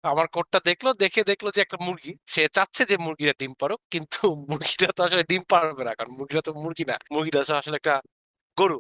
আমার কোডটা দেখলো যে একটা মুরগি, সে চাচ্ছে যে মুরগিটা ডিম পারুক, কিন্তু মুরগিটা তো আসলে ডিম পারবে না, কারণ মুরগিটা তো মুরগি না, মুরগিটা তো আসলে একটা গরু।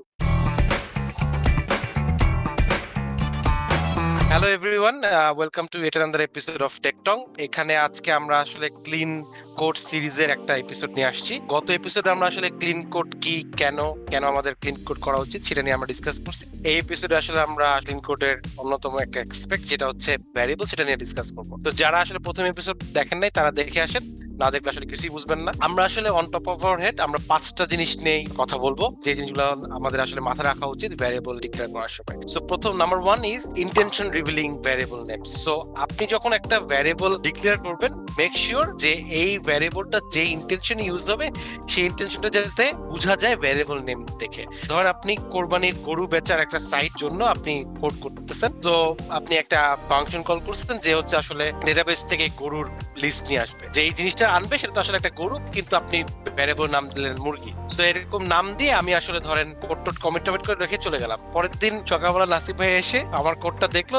Hello everyone, welcome to at another episode of Techtong. এখানে আজকে আমরা আসলে ক্লিন কোড সিরিজের একটা এপিসোড নিয়ে আসছি। গত এপিসোডে আমরা আসলে ক্লিন কোড কি, কেন কেন আমাদের ক্লিন কোড করা উচিত সেটা নিয়ে আমরা ডিসকাস করছি। এই এপিসোডে আসলে আমরা ক্লিন কোডের অন্যতম একটা এক্সপেক্ট, যেটা হচ্ছে ভ্যারিয়েবল, সেটা নিয়ে ডিসকাস করবো। তো যারা আসলে প্রথম এপিসোড দেখেন নাই তারা দেখে আসেন, না দেখলে আসলে কিছুই বুঝবেন না। আমরা আসলে on top of our head আমরা 5টা জিনিস নিয়ে কথা বলবো, যে জিনিসগুলো আমাদের আসলে মাথায় রাখা উচিত ভ্যারিয়েবল ডিক্লেয়ার করার সময়। সো প্রথম number 1 is intention revealing variable name. So আপনি যখন একটা ভ্যারিয়েবল ডিক্লেয়ার করবেন, মেক শিওর যে এই ভ্যারিয়েবলটা যে ইন্টেনশন ইউজ হবে সেই ইন্টেনশনটা যাতে বোঝা যায় ভ্যারিয়েবল নেম দেখে। ধর আপনি কোরবানির গরু বেচার একটা সাইট জন্য আপনি কোড করতেছেন, তো আপনি একটা ফাংশন কল করছেন যে হচ্ছে আসলে ডেটাবেস থেকে গরুর লিস্ট নিয়ে আসবে, যে এই জিনিসটা আনবে সেটা তো আসলে একটা গরু, কিন্তু আপনি ভ্যারিয়েবল নাম দিলেন মুরগি। তো এরকম নাম দিয়ে আমি আসলে ধরেন কোড টোড কমিট টমিট করে রেখে চলে গেলাম। পরের দিন সকালবেলা নাসিব ভাই এসে আমার কোডটা দেখলো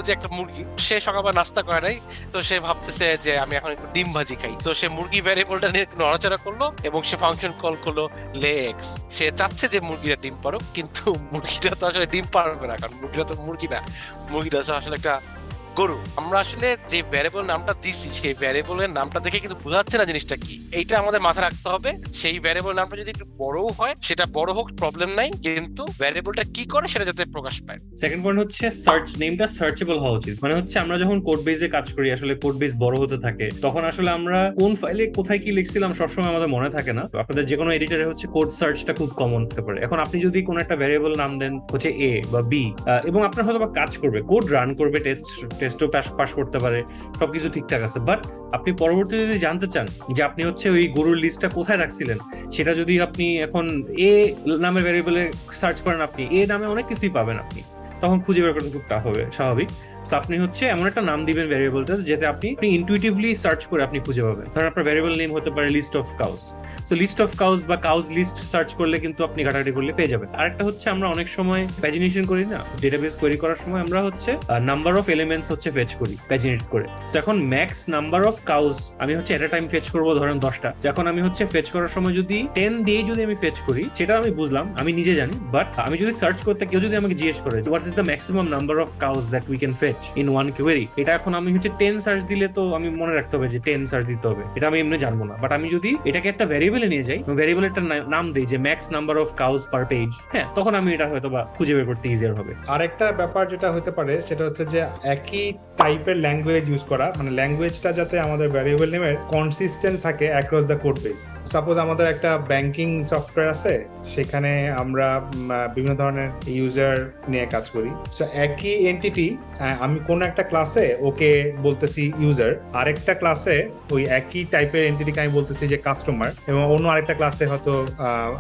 যে একটা মুরগি। সে সকালবেলা নাস্তা করে নাই, তো সে ভাবতেছে যে আমি এখন একটু ডিম ভাজি খাই। তো সে মুরগি ভ্যারিয়েবলটা নিয়ে একটু নড়াচড়া করলো এবং সে ফাংশন কল করলো লে এক্স। সে চাচ্ছে যে মুরগিটা ডিম পারুক, কিন্তু মুরগিটা তো আসলে ডিম পারবে না, কারণ মুরগিটা তো মুরগি না, মুরগিটা তো আসলে একটা গরু। আমরা আসলে যে ভ্যারিয়েবল নামটা দিছি সেই ভ্যারিয়েবলের নামটা দেখে কিন্তু বোঝা যাচ্ছে না জিনিসটা কি, এইটা আমাদের মাথায় রাখতে হবে। সেই ভ্যারিয়েবল নামটা যদি একটু বড়ও হয়, সেটা বড় হোক প্রবলেম নাই, কিন্তু ভ্যারিয়েবলটা কি করে সেটা যাতে প্রকাশ পায়। সেকেন্ড পয়েন্ট হচ্ছে সার্চ নেমটা সার্চেবল হওয়া উচিত। মানে হচ্ছে আমরা যখন কোড বেসে কাজ করি, আসলে কোড বেস বড় হতে থাকে, তখন আসলে আমরা কোন ফাইলে কোথায় কি লিখছিলাম সবসময় আমাদের মনে থাকে না। তো আপনাদের যে কোনো এডিটরে হচ্ছে কোড সার্চটা খুব কমন হতে পারে। এখন আপনি যদি কোনো একটা ভ্যারিয়েবল নাম দেন হচ্ছে এ বা বি, এবং আপনার হয়তো বা কাজ করবে, কোড রান করবে, টেস্টও পাস করতে পারে, সবকিছু ঠিকঠাক আছে, বাট আপনি পরবর্তীতে যদি জানতে চান যে আপনি হচ্ছে ওই গরুর লিস্টটা কোথায় রাখছিলেন, সেটা যদি আপনি এখন এ নামের ভ্যারিয়েবলে সার্চ করেন, আপনি এ নামে অনেক কিছুই পাবেন, আপনি তখন খুঁজে বের করতে খুব টাফ হবে, স্বাভাবিক। তো আপনি হচ্ছে এমন একটা নাম দিবেন ভ্যারিয়েবলটা, যেটা আপনি ইনটুইটিভলি সার্চ করে আপনি খুঁজে পাবেন। ধরেন আপনার ভ্যারিয়েবল নেম হতে পারে list of cows. So list of cows বা কাউস লিস্ট সার্চ করলে কিন্তু আপনি ঘাটাঘাটি করলে পেয়ে যাবেন। আরেকটা হচ্ছে আমরা অনেক সময় প্যাজিনেশন করি না, ডেটাবেস কোয়েরি করার সময় আমরা হচ্ছে নাম্বার অফ এলিমেন্টস হচ্ছে ফেচ করি প্যাজিনেট করে। তো এখন ম্যাক্স নাম্বার অফ কাউস আমি হচ্ছে এট এ টাইম ফেচ করবো, ধরেন 10টা। এখন আমি হচ্ছে ফেচ করার সময় যদি 10 দিয়ে যদি আমি ফেচ করি, সেটা আমি বুঝলাম, আমি নিজে জানি, বাট আমি যদি সার্চ করতে কেউ যদি আমাকে জিজ্ঞেস করে what is the maximum number of cows that we can fetch in one query, এটা এখন আমি হচ্ছে 10 সার্চ দিলে তো আমি মনে রাখতে হবে যে 10 সার্চ দিতে হবে, এটা আমি এমনি জানবো না। বাট আমি যদি এটাকে একটা ভ্যারিয়েবলে নিয়ে যাই, ভ্যারিয়েবল একটা নাম দিই যে max number of cows per page, হ্যাঁ, তখন আমি এটা হয়তো বা খুঁজে বের করতে ইজিয়ার হবে। আরেকটা ব্যাপার যেটা হতে পারে সেটা হচ্ছে যে একই টাইপের ল্যাঙ্গুয়েজ ইউজ করা, মানে ল্যাঙ্গুয়েজটা যাতে আমাদের ভ্যারিয়েবল নেমের কনসিস্টেন্ট থাকে across the code base. Suppose আমাদের একটা ব্যাংকিং সফটওয়্যার আছে, সেখানে আমরা বিভিন্ন ধরনের ইউজার নিয়ে কাজ করি। সো একই এন্টিটি, আমি কোন একটা ক্লাসে ওকে বলতেছি ইউজার, আরেকটা ক্লাসে ওই একই টাইপের এন্টিটিকে আমি বলতেছি যে কাস্টমার, এবং অন্য আরেকটা ক্লাসে হয়তো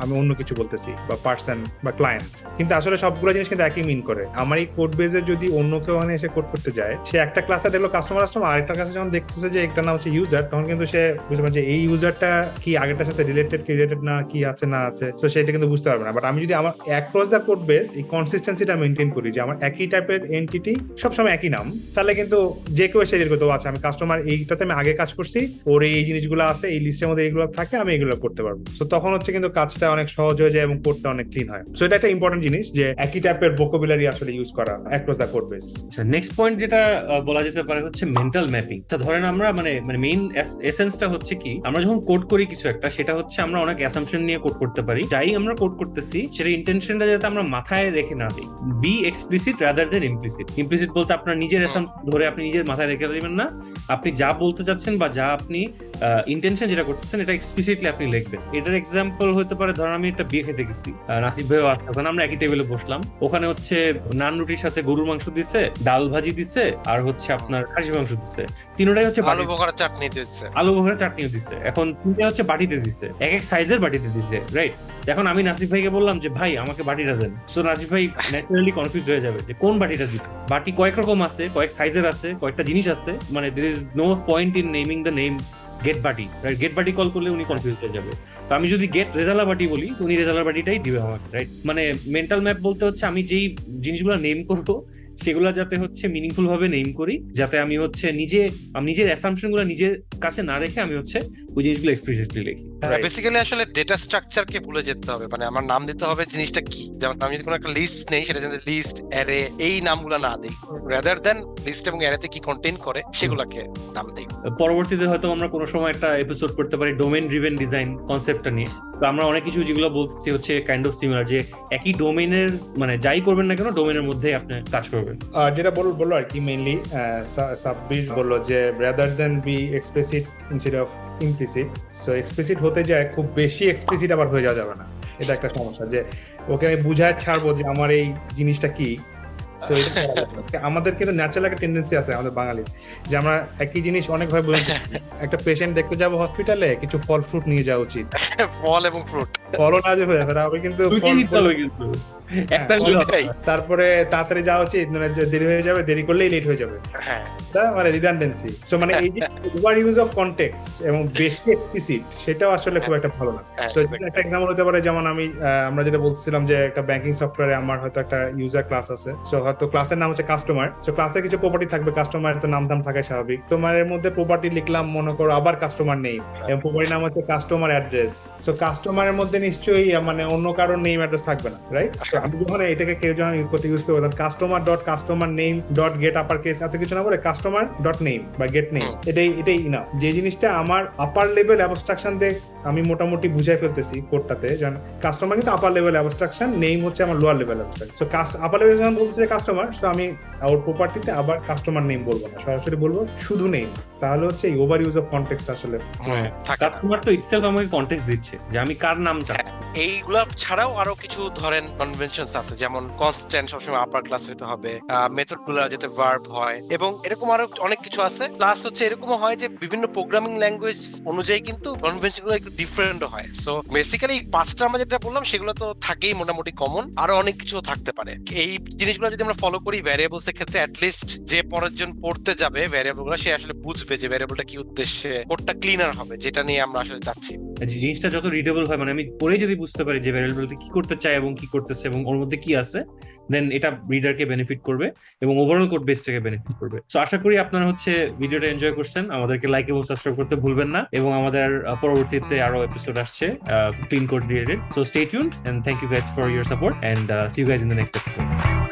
আমি অন্য কিছু বলতেছি বা পার্সন বা ক্লায়েন্ট, কিন্তু আসলে সবগুলো জিনিস কিন্তু একই মিন করে। আমার এই কোড বেসে যদি অন্য কেউ ওখানে এসে কোড করতে যায়, সে একটা ক্লাসে দেখলো কাস্টমার, আরেকটা ক্লাসে যখন দেখতেছে যে একটা নাম হচ্ছে ইউজার, তখন কিন্তু সে বুঝতে পারছে যে এই ইউজারটা কি আগেরটার সাথে রিলেটেড কি রিলেটেড না, কি আছে না আছে, তো সেটা কিন্তু বুঝতে পারবে না। বাট আমি যদি আমার অ্যাক্রস দ্য কোড বেস এই কনসিস্টেন্সিটা মেনটেন করি, যে আমার একই টাইপের এন্টিটি সবসময় একই নাম, তাহলে কিন্তু যে কেউ এসে করতে, আচ্ছা আমি কাস্টমার এইটাতে আমি আগে কাজ করছি, ওর এই জিনিসগুলো আছে, এই লিস্টের মধ্যে এইগুলো থাকে, আমি এগুলো করতে পারবো। তো তখন হচ্ছে কিন্তু কাজটা অনেক সহজ হয়ে যায় এবং কোডটা অনেক ক্লিন হয়। সো এটা একটা ইম্পর্টেন্ট জিনিস যে একই টাইপের ভোকাবুলারি আসলে ইউজ করা অ্যাক্রস দ্য কোড বেস। আচ্ছা, নেক্সট পয়েন্ট যেটা বলা যেতে পারে হচ্ছে মেন্টাল ম্যাপিং। আচ্ছা, ধরেন আমরা মানে মানে মেইন এসেন্সটা হচ্ছে কি, আমরা যখন কোড করি কিছু একটা, সেটা হচ্ছে আমরা অনেক অ্যাসাম্পশন নিয়ে কোড করতে পারি। যাই আমরা কোড করতেছি সেটা ইন্টেনশনটা যাতে আমরা মাথায় রেখে না দিই, be explicit rather than implicit. Implicit বলতে আপনার নিজের অ্যাসাম্পশন ধরে আপনি নিজের মাথায় রেখে দিবেন না, আপনি যা বলতে চাচ্ছেন বা যা আপনি ইন্টেনশন যেটা করতেছেন এটা এক্সপ্লিসিটলি আপনি লিখবেন। এটার এক্সাম্পল হতে পারে, ধরেন আমি একটা বিয়ে খেতে গেছি, নাসিব ভাইও আসছে, ওখানে আমরা একই টেবিলে বসলাম, ওখানে হচ্ছে নান রুটির সাথে গরুর মাংস দিছে, ডাল ভাজি দিছে, আর হচ্ছে আপনার খাসি মাংস দিছে, তিনটাই হচ্ছে আলু বোখারা চাটনি দিচ্ছে। আলু বোখারা চাটনিও দিছে। এখন তিনটা হচ্ছে বাটিতে দিছে, এক এক সাইজের বাটিতে দিছে, রাইট? এখন আমি নাসিফ ভাইকে বললাম যে ভাই আমাকে বাটিটা দেন। সো নাসিফ ভাই ন্যাচারালি কনফিউজ হয়ে যাবে যে কোন বাটিটা দিবে। বাটি কয়েক রকম আছে, কয়েক সাইজের আছে, কয়েকটা জিনিস আছে, মানে there is no point in naming the name get বাটি, রাইট? গেট বাটি কল করলে উনি কনফিউজ হয়ে যাবে। তো আমি যদি গেট রেজালা বাটি বলি, উনি রেজালা বাটিটাই দিবে আমাকে, রাইট? মানে মেন্টাল ম্যাপ বলতে হচ্ছে আমি যেই জিনিসগুলো নেম করবো সেগুলো যাতে হচ্ছে মিনিংফুল ভাবে নেম করি, যাতে আমি হচ্ছে নিজের অ্যাসাম্পশন গুলো নিজের কাছে না রেখে আমি হচ্ছে ওই জিনিসগুলো এক্সপ্লিসিটলি লিখি। বেসিক্যালি আসলে ডেটা স্ট্রাকচারকে ভুলে যেতে হবে, মানে আমার নাম দিতে হবে জিনিসটা কি। যেমন আমি যদি কোনো একটা লিস্ট নেই, সেটা যেন লিস্ট, অ্যারে এই নামগুলো না দেই, রাদার দেন লিস্ট এবং অ্যারেতে কি কন্টেইন করে সেগুলোকে নাম দেই। পরবর্তীতে হয়তো আমরা কোনো সময় একটা এপিসোড করতে পারি ডোমেইন ড্রিভেন ডিজাইন কনসেপ্টটা নিয়ে। তো আমরা অনেক কিছু যেগুলো বলছি হচ্ছে কাইন্ড অফ সিমিলার, যে একই ডোমেইনের মানে যাই করবেন না কেন ডোমেইনের মধ্যে আপনি কাজ করবেন। যেটা বললো আর কি মেইনলি সাব্বির বললো যে rather than be explicit instead of implicit. So explicit হতে যায় খুব বেশি এক্সপ্লিসিট আবার হয়ে যাওয়া যাবে না, এটা একটা সমস্যা, যে ওকে আমি বুঝায় ছাড়বো যে আমার এই জিনিসটা কি। আমাদের কিন্তু ন্যাচারাল একটা টেন্ডেন্সি আছে আমাদের বাঙালি, যে আমরা একই জিনিস অনেক ভাবে বলি। একটা পেশেন্ট দেখতে যাবো হসপিটালে, কিছু ফল ফ্রুট নিয়ে যাওয়া উচিত। ফল এবং ফ্রুট, ফলও না যে হয়ে যাবে কিন্তু তারপরে তাড়াতাড়ি যাওয়া উচিত, মানে দেরি হয়ে যাবে, দেরি করলেই লেট হয়ে যাবে, মানে রিডান্ডেন্সি। সো মানে এই যে ওভার ইউজ অফ কনটেক্সট এবং বেশি এক্সপ্লিসিট, সেটাও আসলে খুব একটা ভালো না। সো একটা এক্সাম্পল হতে পারে, যেমন আমরা যেটা বলছিলাম যে একটা ব্যাংকিং সফটওয়্যারে আমার হয়তো একটা ইউজার ক্লাস আছে। সো হয়তো ক্লাসের নাম হচ্ছে কাস্টমার। সো ক্লাসে কিছু প্রপার্টি থাকবে, কাস্টমার তো নাম থাকে স্বাভাবিক। তোমার মধ্যে প্রপার্টি লিখলাম মনে করো আবার কাস্টমার নেম, এবং প্রপার্টি নাম হচ্ছে কাস্টমার অ্যাড্রেস। সো কাস্টমারের মধ্যে নিশ্চয়ই মানে অন্য কারোর নেম অ্যাড্রেস থাকবে না, রাইট? আমি যখন এটাকে কেউ যখন ইউজ করবো, customer name dot gate upper case, এত কিছু না বলে কাস্টমার ডট নেম বা গেট নেম, এটাই না। যে জিনিসটা আমার আপার লেভেল অ্যাবস্ট্রাকশন দিয়ে আমি মোটামুটি বুঝাই ফেলতেছি কোডটাতে, যেমন কাস্টমার কিন্তু আপার লেভেল অ্যাবস্ট্রাকশন, নেম হচ্ছে আমার লোয়ার লেভেল অ্যাবস্ট্রাকশন। সো আপার লেভেল যখন বলছে কাস্টমার, সো আমি ওর প্রপার্টিতে আবার কাস্টমার নেম বলবো না, সরাসরি বলবো শুধু নেম। তাহলে হচ্ছে এই ওভার ইউজ অফ কনটেক্সট আসলে কাস্টমার তো ইটসেলফ আমাকে কনটেক্সট দিচ্ছে যে আমি কার নাম চাচ্ছি। এইগুলা ছাড়াও আরো কিছু ধরেন কনভেনশনস আছে, যেমন কনস্ট্যান্ট সবসময় আপার ক্লাস হইতে হবে, মেথড গুলো যাতে ভার্ব হয়, এবং এরকম আরো অনেক কিছু আছে। প্লাস হচ্ছে এরকমও হয় যে বিভিন্ন প্রোগ্রামিং ল্যাঙ্গুয়েজ অনুযায়ী কিন্তু কনভেনশন গুলো একটু ডিফারেন্ট হয়। সো বেসিক্যালি পাঁচটা আমরা যেটা বললাম সেগুলো তো থাকেই মোটামুটি কমন, আরো অনেক কিছু থাকতে পারে। এই জিনিসগুলো যদি আমরা ফলো করি ভ্যারিয়েবলস এর ক্ষেত্রে অ্যাটলিস্ট যে পরের জন পড়তে যাবে ভ্যারিয়েবল গুলো, সে আসলে বুঝবে যে ভ্যারিয়েবলটা কি উদ্দেশ্যে, কোডটা ক্লিনার হবে, যেটা নিয়ে আমরা আসলে যাচ্ছি। জিনিসটা যত রিডেবল হয়, মানে আমি পড়ে যদি বুঝতে পারি যে ভ্যারিয়েবলটা কি করতে চায় এবং কি করতেছে এবং ওর মধ্যে কি আছে, দেন এটা রিডারকে বেনিফিট করবে এবং ওভারঅল কোড বেসটাকে বেনিফিট করবে। সো আশা করি আপনারা হচ্ছে ভিডিওটা এনজয় করছেন। আমাদেরকে লাইক এবং সাবস্ক্রাইব করতে ভুলবেন না, এবং আমাদের পরবর্তীতে আরো এপিসোড আসছে clean code related. So stay tuned and thank you guys for your support and see you guys in the next episode.